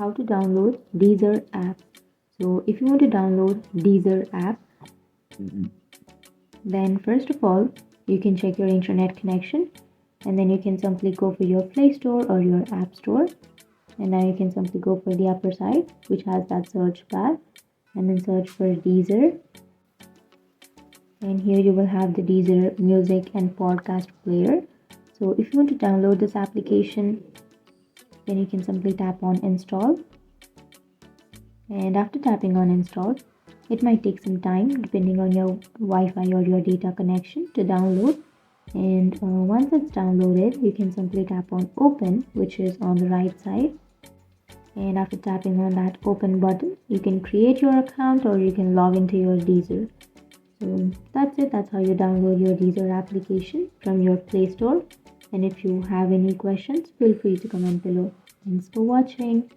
how to download Deezer app. So if you want to download Deezer app, then first of all, you can check your internet connection, and then you can simply go for your Play Store or your App Store. And now you can simply go for the upper side, which has that search bar, and then search for Deezer. And here you will have the Deezer music and podcast player. So if you want to download this application, then you can simply tap on install. And after tapping on install, it might take some time depending on your Wi-Fi or your data connection to download. And once it's downloaded, you can simply tap on open, which is on the right side. And after tapping on that open button, you can create your account or you can log into your Deezer. So that's it. That's how you download your Deezer application from your Play Store. And if you have any questions, feel free to comment below. Thanks for watching.